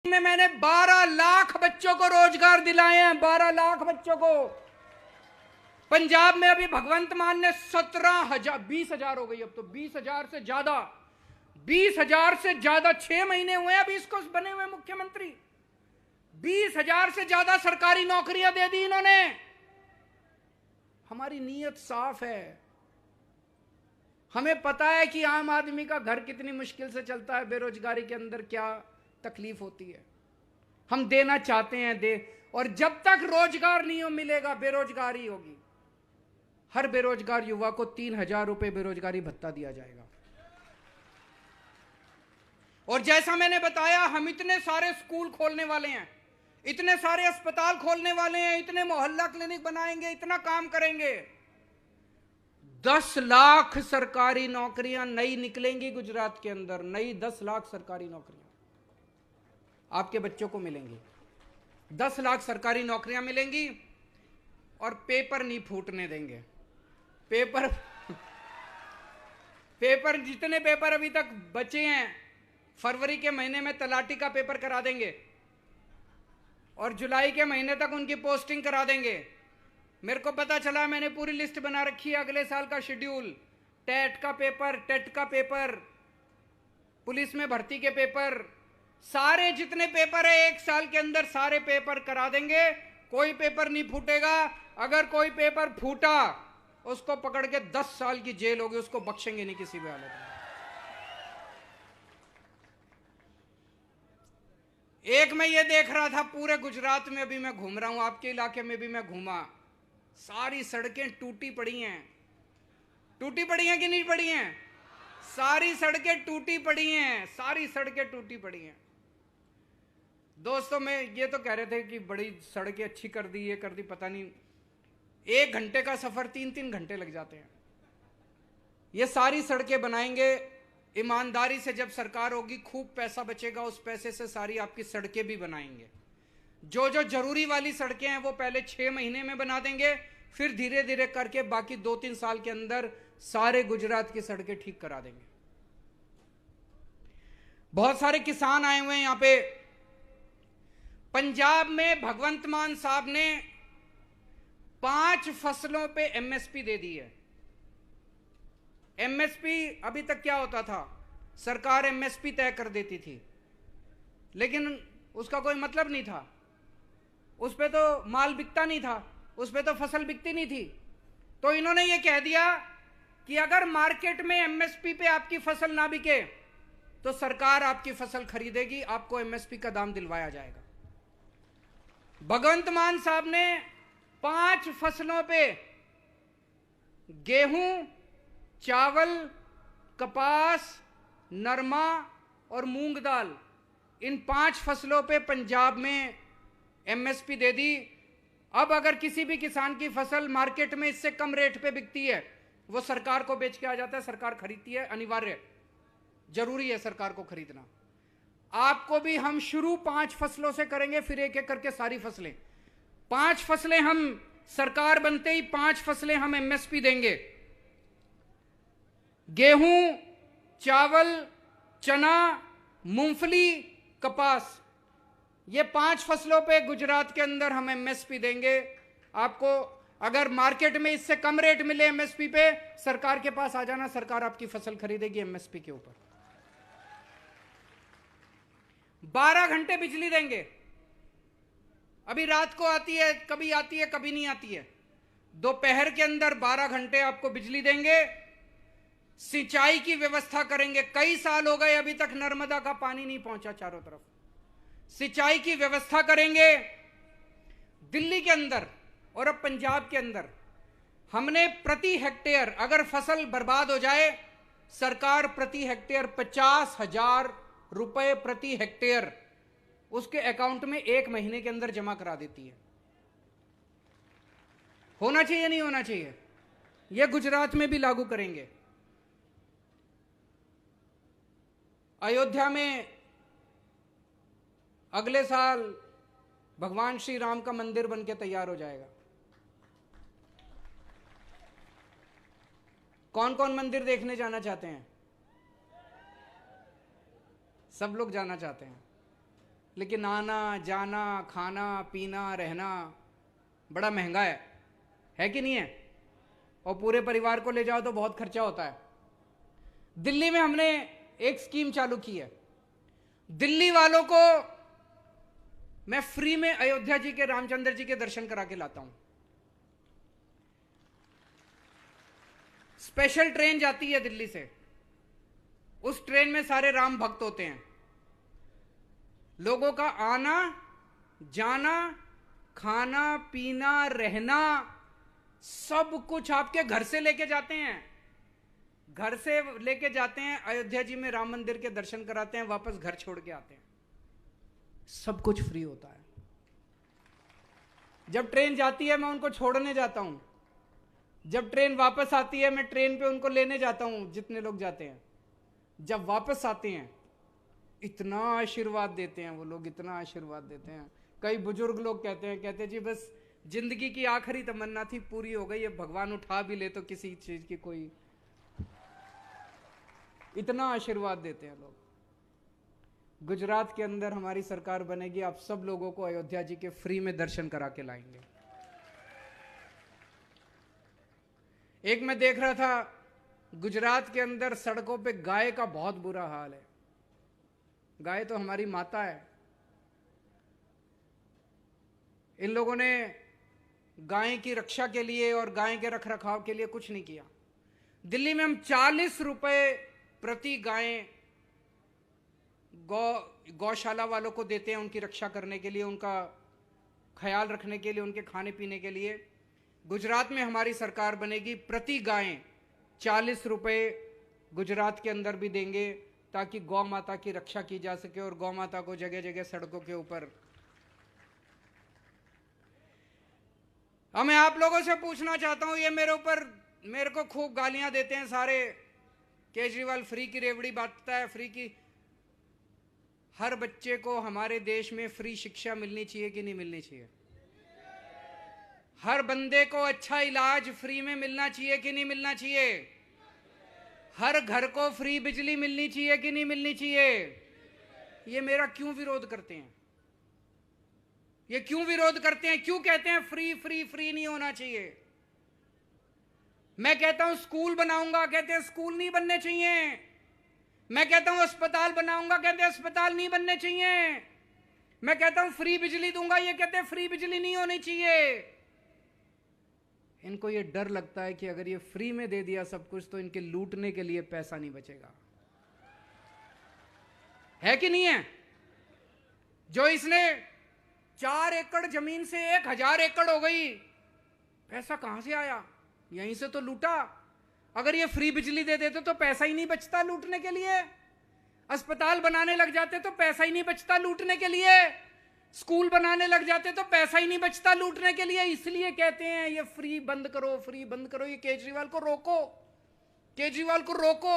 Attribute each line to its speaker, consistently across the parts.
Speaker 1: में मैंने 12 लाख बच्चों को रोजगार दिलाए हैं, 12 लाख बच्चों को। पंजाब में अभी भगवंत मान ने 17,000, 20,000 हो गई अब तो, 20,000 से ज्यादा, 20,000 से ज्यादा 6 महीने हुए अभी इसको बने हुए मुख्यमंत्री। 20,000 से ज्यादा सरकारी नौकरियां दे दी इन्होंने। हमारी नीयत साफ है। हमें पता है कि आम आदमी का घर कितनी मुश्किल से चलता है, बेरोजगारी के अंदर क्या तकलीफ होती है। हम देना चाहते हैं, दे। और जब तक रोजगार नहीं मिलेगा, बेरोजगारी होगी। हर बेरोजगार युवा को 3,000 रुपए बेरोजगारी भत्ता दिया जाएगा। और जैसा मैंने बताया, हम इतने सारे स्कूल खोलने वाले हैं, इतने सारे अस्पताल खोलने वाले हैं, इतने मोहल्ला क्लिनिक बनाएंगे, इतना काम करेंगे। 10 लाख सरकारी नौकरियां नई निकलेंगी गुजरात के अंदर, नई 10 लाख सरकारी नौकरियां आपके बच्चों को मिलेंगी। 10 लाख सरकारी नौकरियां मिलेंगी। और पेपर नहीं फूटने देंगे। पेपर जितने पेपर अभी तक बचे हैं, फरवरी के महीने में तलाटी का पेपर करा देंगे और जुलाई के महीने तक उनकी पोस्टिंग करा देंगे। मेरे को पता चला, मैंने पूरी लिस्ट बना रखी है अगले साल का शेड्यूल। टेट का पेपर, टेट का पेपर, पुलिस में भर्ती के पेपर, सारे जितने पेपर है 1 साल के अंदर सारे पेपर करा देंगे। कोई पेपर नहीं फूटेगा। अगर कोई पेपर फूटा, उसको पकड़ के 10 साल की जेल होगी, उसको बख्शेंगे नहीं किसी भी हालत में। एक मैं ये देख रहा था, पूरे गुजरात में अभी मैं घूम रहा हूं, आपके इलाके में भी मैं घूमा, सारी सड़कें टूटी पड़ी हैं। टूटी पड़ी हैं कि नहीं पड़ी हैं? सारी सड़कें टूटी पड़ी हैं, सारी सड़कें टूटी पड़ी हैं। दोस्तों, मैं ये तो कह रहे थे कि बड़ी सड़कें अच्छी कर दी, ये कर दी, पता नहीं 1 घंटे का सफर 3-3 घंटे लग जाते हैं। ये सारी सड़कें बनाएंगे ईमानदारी से। जब सरकार होगी, खूब पैसा बचेगा, उस पैसे से सारी आपकी सड़कें भी बनाएंगे। जो जो जरूरी वाली सड़कें हैं वो पहले 6 महीने में बना देंगे, फिर धीरे धीरे करके बाकी 2-3 साल के अंदर सारे गुजरात की सड़कें ठीक करा देंगे। बहुत सारे किसान आए हुए हैं यहां पे। पंजाब में भगवंत मान साहब ने 5 फसलों पे एमएसपी दे दी है। एमएसपी अभी तक क्या होता था, सरकार एमएसपी तय कर देती थी, लेकिन उसका कोई मतलब नहीं था। उस पे तो माल बिकता नहीं था, उस पे तो फसल बिकती नहीं थी। तो इन्होंने ये कह दिया कि अगर मार्केट में एमएसपी पे आपकी फसल ना बिके तो सरकार आपकी फसल खरीदेगी, आपको एमएसपी का दाम दिलवाया जाएगा। भगवंत मान साहब ने 5 फसलों पे, गेहूं, चावल, कपास, नरमा और मूंग दाल, इन 5 फसलों पे पंजाब में एमएसपी दे दी। अब अगर किसी भी किसान की फसल मार्केट में इससे कम रेट पे बिकती है, वो सरकार को बेच के आ जाता है, सरकार खरीदती है, अनिवार्य, जरूरी है सरकार को खरीदना। आपको भी हम शुरू 5 फसलों से करेंगे, फिर एक एक करके सारी फसलें। 5 फसलें हम, सरकार बनते ही 5 फसलें हम एमएसपी देंगे। गेहूं, चावल, चना, मूंगफली, कपास, ये 5 फसलों पे गुजरात के अंदर हम एमएसपी देंगे। आपको अगर मार्केट में इससे कम रेट मिले एमएसपी पे, सरकार के पास आ जाना, सरकार आपकी फसल खरीदेगी एमएसपी के ऊपर। 12 घंटे बिजली देंगे। अभी रात को आती है, कभी आती है, कभी नहीं आती है। दोपहर के अंदर 12 घंटे आपको बिजली देंगे। सिंचाई की व्यवस्था करेंगे। कई साल हो गए अभी तक नर्मदा का पानी नहीं पहुंचा चारों तरफ। सिंचाई की व्यवस्था करेंगे। दिल्ली के अंदर और अब पंजाब के अंदर हमने प्रति हेक्टेयर, अगर फसल बर्बाद हो जाए, सरकार प्रति हेक्टेयर 50,000 रुपए प्रति हेक्टेयर उसके अकाउंट में 1 महीने के अंदर जमा करा देती है। होना चाहिए, नहीं होना चाहिए? यह गुजरात में भी लागू करेंगे। अयोध्या में अगले साल भगवान श्री राम का मंदिर बनके तैयार हो जाएगा। कौन कौन मंदिर देखने जाना चाहते हैं? सब लोग जाना चाहते हैं। लेकिन आना जाना खाना पीना रहना बड़ा महंगा है कि नहीं है? और पूरे परिवार को ले जाओ तो बहुत खर्चा होता है। दिल्ली में हमने एक स्कीम चालू की है। दिल्ली वालों को मैं फ्री में अयोध्या जी के रामचंद्र जी के दर्शन करा के लाता हूं। स्पेशल ट्रेन जाती है दिल्ली से, उस ट्रेन में सारे राम भक्त होते हैं। लोगों का आना जाना खाना पीना रहना सब कुछ आपके घर से लेके जाते हैं, घर से लेके जाते हैं, अयोध्या जी में राम मंदिर के दर्शन कराते हैं, वापस घर छोड़ के आते हैं। सब कुछ फ्री होता है। जब ट्रेन जाती है मैं उनको छोड़ने जाता हूं, जब ट्रेन वापस आती है मैं ट्रेन पे उनको लेने जाता हूं, जितने लोग जाते हैं। जब वापस आते हैं इतना आशीर्वाद देते हैं वो लोग, इतना आशीर्वाद देते हैं। कई बुजुर्ग लोग कहते हैं जी बस जिंदगी की आखिरी तमन्ना थी, पूरी हो गई, अब भगवान उठा भी ले तो किसी चीज की कोई, इतना आशीर्वाद देते हैं लोग। गुजरात के अंदर हमारी सरकार बनेगी, आप सब लोगों को अयोध्या जी के फ्री में दर्शन करा के लाएंगे। एक मैं देख रहा था गुजरात के अंदर सड़कों पे गाय का बहुत बुरा हाल है। गाय तो हमारी माता है। इन लोगों ने गाय की रक्षा के लिए और गाय के रखरखाव के लिए कुछ नहीं किया। दिल्ली में हम 40 रुपए प्रति गाय गौशाला वालों को देते हैं, उनकी रक्षा करने के लिए, उनका ख्याल रखने के लिए, उनके खाने पीने के लिए। गुजरात में हमारी सरकार बनेगी, प्रति गाय 40 रुपए गुजरात के अंदर भी देंगे, ताकि गौ माता की रक्षा की जा सके और गौ माता को जगह जगह सड़कों के ऊपर। अब मैं आप लोगों से पूछना चाहता हूं, ये मेरे को खूब गालियां देते हैं सारे, केजरीवाल फ्री की रेवड़ी बांटता है, फ्री की। हर बच्चे को हमारे देश में फ्री शिक्षा मिलनी चाहिए कि नहीं मिलनी चाहिए? हर बंदे को अच्छा इलाज फ्री में मिलना चाहिए कि नहीं मिलना चाहिए? हर घर को फ्री बिजली मिलनी चाहिए कि नहीं मिलनी चाहिए? ये मेरा क्यों विरोध करते हैं? ये क्यों विरोध करते हैं? क्यों कहते हैं फ्री फ्री फ्री नहीं होना चाहिए? मैं कहता हूं स्कूल बनाऊंगा, कहते हैं स्कूल नहीं बनने चाहिए। मैं कहता हूं अस्पताल बनाऊंगा, कहते हैं अस्पताल नहीं बनने चाहिए। मैं कहता हूं फ्री बिजली दूंगा, ये कहते हैं फ्री बिजली नहीं होनी चाहिए। इनको ये डर लगता है कि अगर ये फ्री में दे दिया सब कुछ तो इनके लूटने के लिए पैसा नहीं बचेगा। है कि नहीं है? जो इसने 4 एकड़ जमीन से 1000 एकड़ हो गई, पैसा कहां से आया? यहीं से तो लूटा। अगर ये फ्री बिजली दे देते तो पैसा ही नहीं बचता लूटने के लिए। अस्पताल बनाने लग जाते तो पैसा ही नहीं बचता लूटने के लिए। स्कूल बनाने लग जाते तो पैसा ही नहीं बचता लूटने के लिए। इसलिए कहते हैं ये फ्री बंद करो, फ्री बंद करो। ये केजरीवाल को रोको, केजरीवाल को रोको।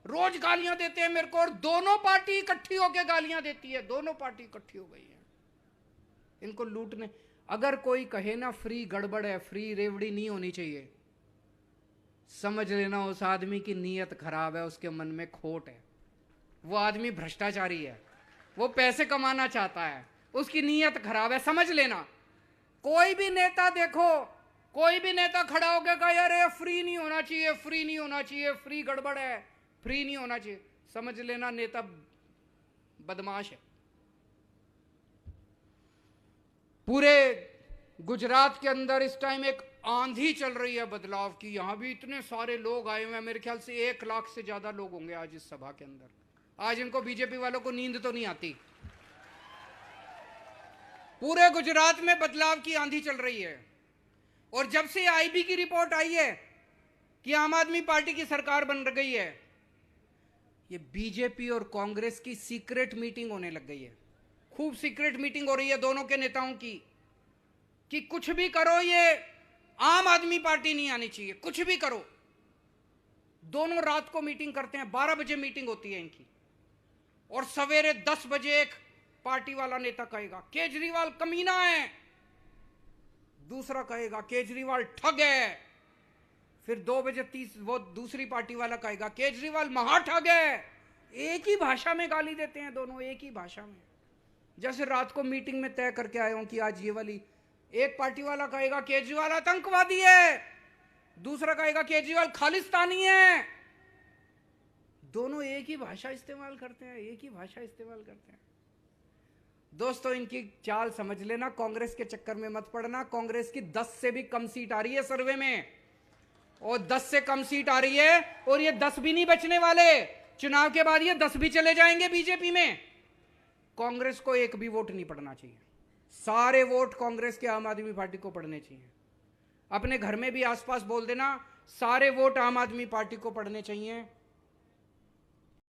Speaker 1: रोज गालियां देते हैं मेरे को, और दोनों पार्टी इकट्ठी होकर गालियां देती है। दोनों पार्टी इकट्ठी हो गई है इनको लूटने। अगर कोई कहे ना फ्री गड़बड़ है, फ्री रेवड़ी नहीं होनी चाहिए, समझ लेना उस आदमी की नीयत खराब है, उसके मन में खोट है। वो आदमी भ्रष्टाचारी है, वो पैसे कमाना चाहता है, उसकी नीयत खराब है, समझ लेना। कोई भी नेता देखो, कोई भी नेता खड़ा होकर कहे अरे फ्री नहीं होना चाहिए, फ्री नहीं होना चाहिए, फ्री गड़बड़ है, फ्री नहीं होना चाहिए, समझ लेना नेता बदमाश है। पूरे गुजरात के अंदर इस टाइम एक आंधी चल रही है बदलाव की। यहां भी इतने सारे लोग आए हुए हैं, मेरे ख्याल से 1 लाख से ज्यादा लोग होंगे आज इस सभा के अंदर। आज इनको बीजेपी वालों को नींद तो नहीं आती। पूरे गुजरात में बदलाव की आंधी चल रही है। और जब से आईबी की रिपोर्ट आई है कि आम आदमी पार्टी की सरकार बन गई है, ये बीजेपी और कांग्रेस की सीक्रेट मीटिंग होने लग गई है। खूब सीक्रेट मीटिंग हो रही है दोनों के नेताओं की, कि कुछ भी करो ये आम आदमी पार्टी नहीं आनी चाहिए, कुछ भी करो। दोनों रात को मीटिंग करते हैं, 12 बजे मीटिंग होती है इनकी, और सवेरे 10 बजे एक पार्टी वाला नेता कहेगा केजरीवाल कमीना है, दूसरा कहेगा केजरीवाल ठग है, फिर 2 बजे 30 वो दूसरी पार्टी वाला कहेगा केजरीवाल महाठग है। एक ही भाषा में गाली देते हैं दोनों, एक ही भाषा में। जैसे रात को मीटिंग में तय करके आया हूं कि आज ये वाली, एक पार्टी वाला कहेगा केजरीवाल आतंकवादी है, दूसरा कहेगा केजरीवाल खालिस्तानी है। दोनों एक ही भाषा इस्तेमाल करते हैं, एक ही भाषा इस्तेमाल करते हैं। दोस्तों, इनकी चाल समझ लेना, कांग्रेस के चक्कर में मत पड़ना। कांग्रेस की 10 से भी कम सीट आ रही है सर्वे में, और 10 से कम सीट आ रही है, और ये 10 भी नहीं बचने वाले। चुनाव के बाद ये 10 भी चले जाएंगे बीजेपी में। कांग्रेस को एक भी वोट नहीं पड़ना चाहिए, सारे वोट कांग्रेस के आम आदमी पार्टी को पड़ने चाहिए। अपने घर में भी आसपास बोल देना, सारे वोट आम आदमी पार्टी को पड़ने चाहिए।